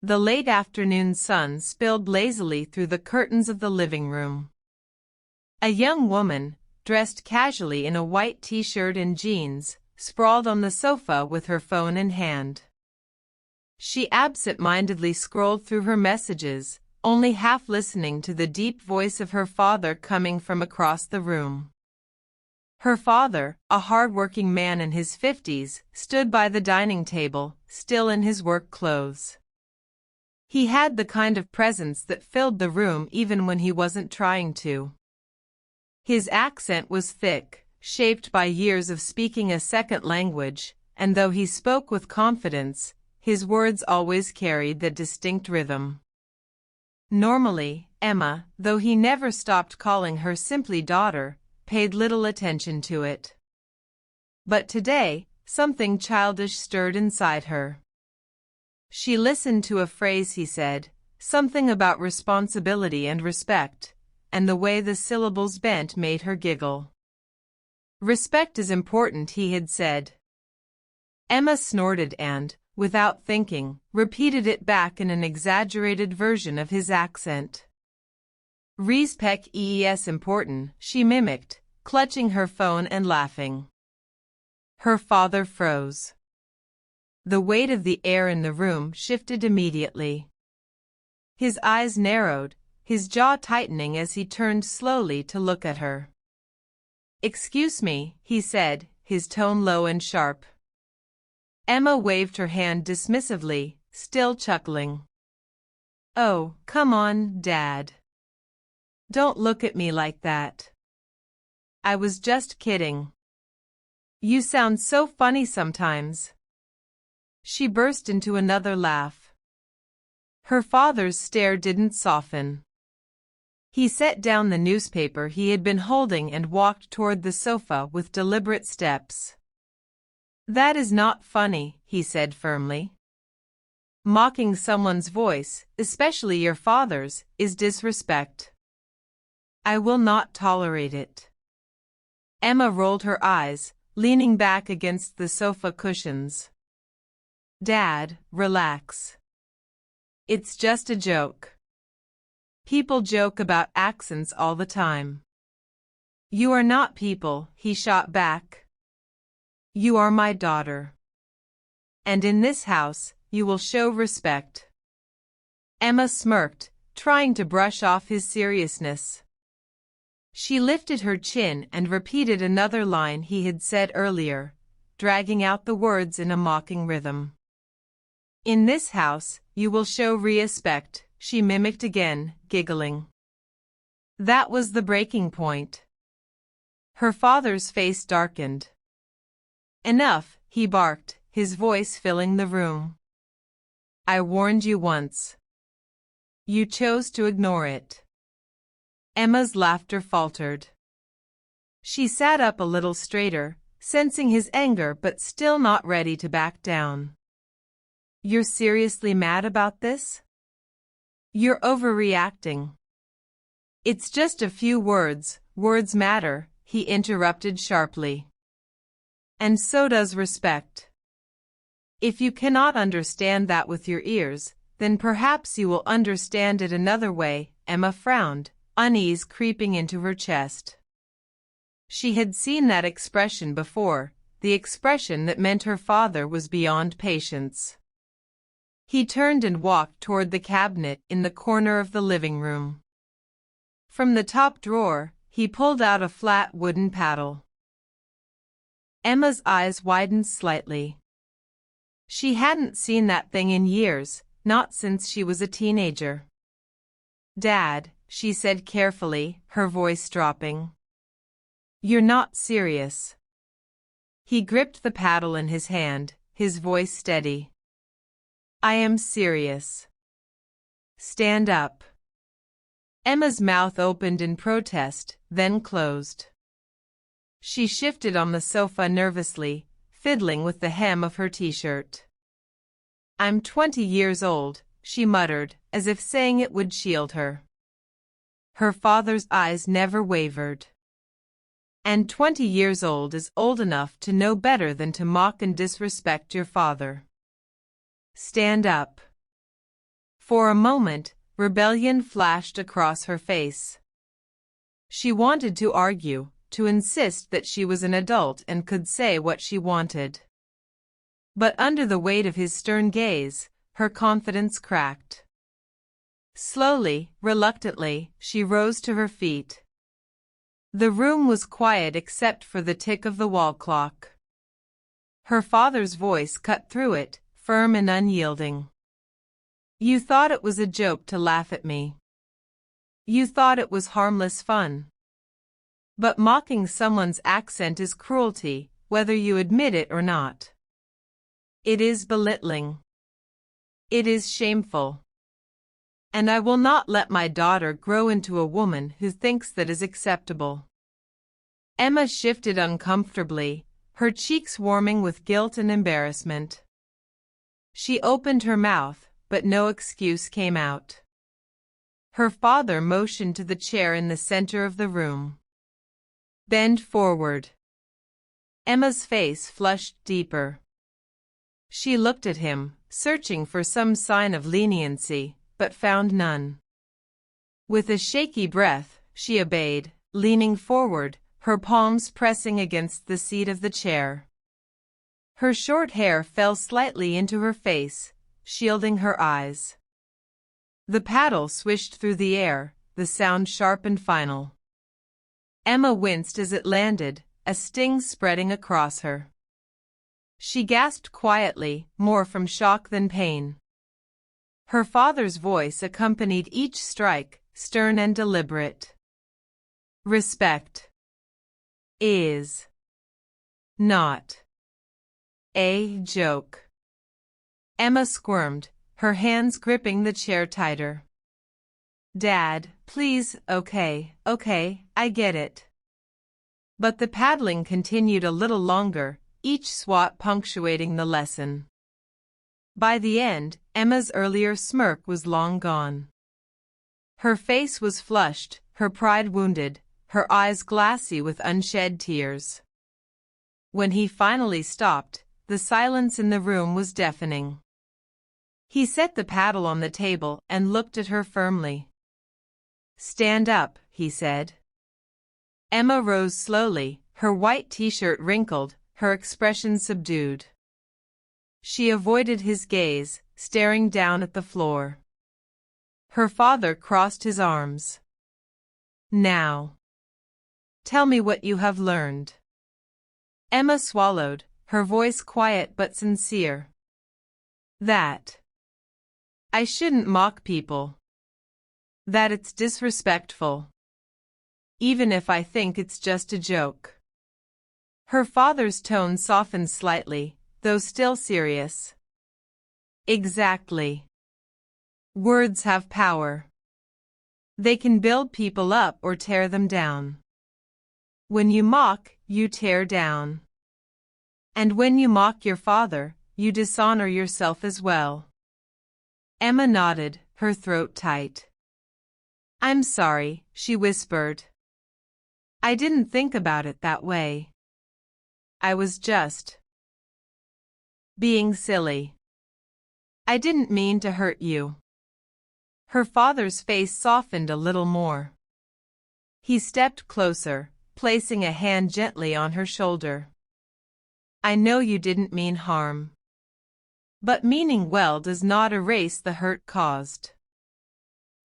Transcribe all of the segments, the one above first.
The late afternoon sun spilled lazily through the curtains of the living room. A young woman, dressed casually in a white t-shirt and jeans, sprawled on the sofa with her phone in hand. She absent-mindedly scrolled through her messages, only half listening to the deep voice of her father coming from across the room. Her father, a hard-working man in his 50s, stood by the dining table, still in his work clothes. He had the kind of presence that filled the room even when he wasn't trying to. His accent was thick, shaped by years of speaking a second language, and though he spoke with confidence, his words always carried the distinct rhythm. Normally, Emma, though he never stopped calling her simply daughter, paid little attention to it. But today, something childish stirred inside her. She listened to a phrase he said, something about responsibility and respect, and the way the syllables bent made her giggle. Respect is important, he had said. Emma snorted and, without thinking, repeated it back in an exaggerated version of his accent. Respect is important, she mimicked, clutching her phone and laughing. Her father froze. The weight of the air in the room shifted immediately. His eyes narrowed, his jaw tightening as he turned slowly to look at her. "Excuse me," he said, his tone low and sharp. Emma waved her hand dismissively, still chuckling. "Oh, come on, Dad. Don't look at me like that. I was just kidding. You sound so funny sometimes." She burst into another laugh. Her father's stare didn't soften. He set down the newspaper he had been holding and walked toward the sofa with deliberate steps. "That is not funny," he said firmly. "Mocking someone's voice, especially your father's, is disrespect. I will not tolerate it." Emma rolled her eyes, leaning back against the sofa cushions. "Dad, relax. It's just a joke. People joke about accents all the time." "You are not people," he shot back. "You are my daughter. And in this house, you will show respect." Emma smirked, trying to brush off his seriousness. She lifted her chin and repeated another line he had said earlier, dragging out the words in a mocking rhythm. "In this house, you will show respect," she mimicked again, giggling. That was the breaking point. Her father's face darkened. "Enough," he barked, his voice filling the room. "I warned you once. You chose to ignore it." Emma's laughter faltered. She sat up a little straighter, sensing his anger but still not ready to back down. "You're seriously mad about this? You're overreacting." "It's just a few words, words matter," he interrupted sharply. "And so does respect. If you cannot understand that with your ears, then perhaps you will understand it another way." Emma frowned, unease creeping into her chest. She had seen that expression before, the expression that meant her father was beyond patience. He turned and walked toward the cabinet in the corner of the living room. From the top drawer, he pulled out a flat wooden paddle. Emma's eyes widened slightly. She hadn't seen that thing in years, not since she was a teenager. "Dad," she said carefully, her voice dropping. "You're not serious." He gripped the paddle in his hand, his voice steady. "I am serious. Stand up." Emma's mouth opened in protest, then closed. She shifted on the sofa nervously, fiddling with the hem of her t-shirt. "I'm 20 years old," she muttered, as if saying it would shield her. Her father's eyes never wavered. "And 20 years old is old enough to know better than to mock and disrespect your father. Stand up." For a moment, rebellion flashed across her face. She wanted to argue, to insist that she was an adult and could say what she wanted. But under the weight of his stern gaze, her confidence cracked. Slowly, reluctantly, she rose to her feet. The room was quiet except for the tick of the wall clock. Her father's voice cut through it, firm and unyielding. "You thought it was a joke to laugh at me. You thought it was harmless fun. But mocking someone's accent is cruelty, whether you admit it or not. It is belittling. It is shameful. And I will not let my daughter grow into a woman who thinks that is acceptable." Emma shifted uncomfortably, her cheeks warming with guilt and embarrassment. She opened her mouth, but no excuse came out. Her father motioned to the chair in the center of the room. "Bend forward." Emma's face flushed deeper. She looked at him, searching for some sign of leniency, but found none. With a shaky breath, she obeyed, leaning forward, her palms pressing against the seat of the chair. Her short hair fell slightly into her face, shielding her eyes. The paddle swished through the air, the sound sharp and final. Emma winced as it landed, a sting spreading across her. She gasped quietly, more from shock than pain. Her father's voice accompanied each strike, stern and deliberate. "Respect is not a joke." Emma squirmed, her hands gripping the chair tighter. "Dad, please, okay, I get it." But the paddling continued a little longer, each swat punctuating the lesson. By the end, Emma's earlier smirk was long gone. Her face was flushed, her pride wounded, her eyes glassy with unshed tears. When he finally stopped, the silence in the room was deafening. He set the paddle on the table and looked at her firmly. "Stand up," he said. Emma rose slowly, her white t-shirt wrinkled, her expression subdued. She avoided his gaze, staring down at the floor. Her father crossed his arms. "Now, tell me what you have learned." Emma swallowed, her voice quiet but sincere. "That I shouldn't mock people. That it's disrespectful. Even if I think it's just a joke." Her father's tone softened slightly, though still serious. "Exactly. Words have power. They can build people up or tear them down. When you mock, you tear down. And when you mock your father, you dishonor yourself as well." Emma nodded, her throat tight. "I'm sorry," she whispered. "I didn't think about it that way. I was just being silly. I didn't mean to hurt you." Her father's face softened a little more. He stepped closer, placing a hand gently on her shoulder. "I know you didn't mean harm. But meaning well does not erase the hurt caused.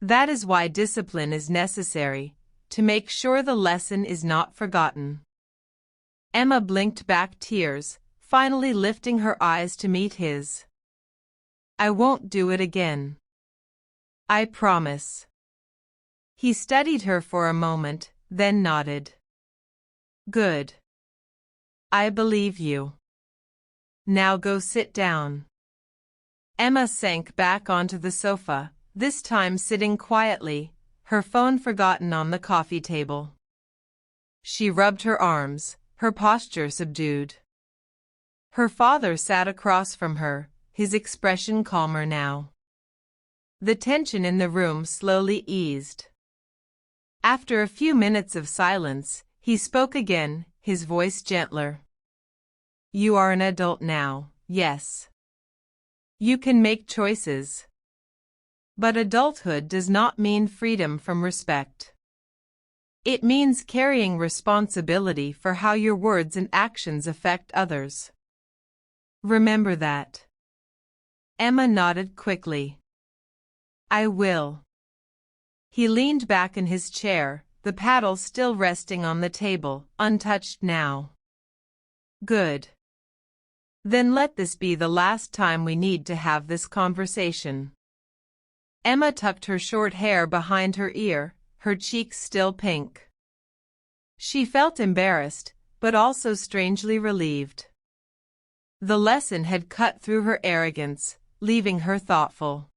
That is why discipline is necessary, to make sure the lesson is not forgotten." Emma blinked back tears, finally lifting her eyes to meet his. "I won't do it again. I promise." He studied her for a moment, then nodded. "Good. I believe you. Now go sit down." Emma sank back onto the sofa, this time sitting quietly, her phone forgotten on the coffee table. She rubbed her arms, her posture subdued. Her father sat across from her, his expression calmer now. The tension in the room slowly eased. After a few minutes of silence, he spoke again, his voice gentler. "You are an adult now, yes. You can make choices. But adulthood does not mean freedom from respect. It means carrying responsibility for how your words and actions affect others. Remember that. Emma nodded quickly. I will. He leaned back in his chair, the paddle still resting on the table, untouched now. Good. Then let this be the last time we need to have this conversation. Emma tucked her short hair behind her ear, her cheeks still pink. She felt embarrassed, but also strangely relieved. The lesson had cut through her arrogance, leaving her thoughtful.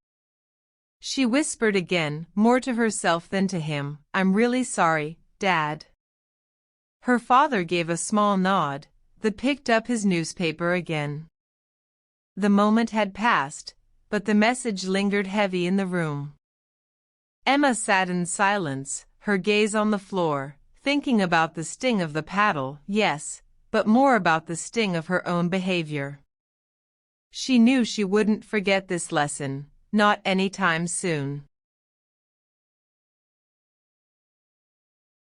She whispered again, more to herself than to him, I'm really sorry, Dad. Her father gave a small nod, then picked up his newspaper again. The moment had passed, but the message lingered heavy in the room. Emma sat in silence, her gaze on the floor, thinking about the sting of the paddle, yes, but more about the sting of her own behavior. She knew she wouldn't forget this lesson, not anytime soon.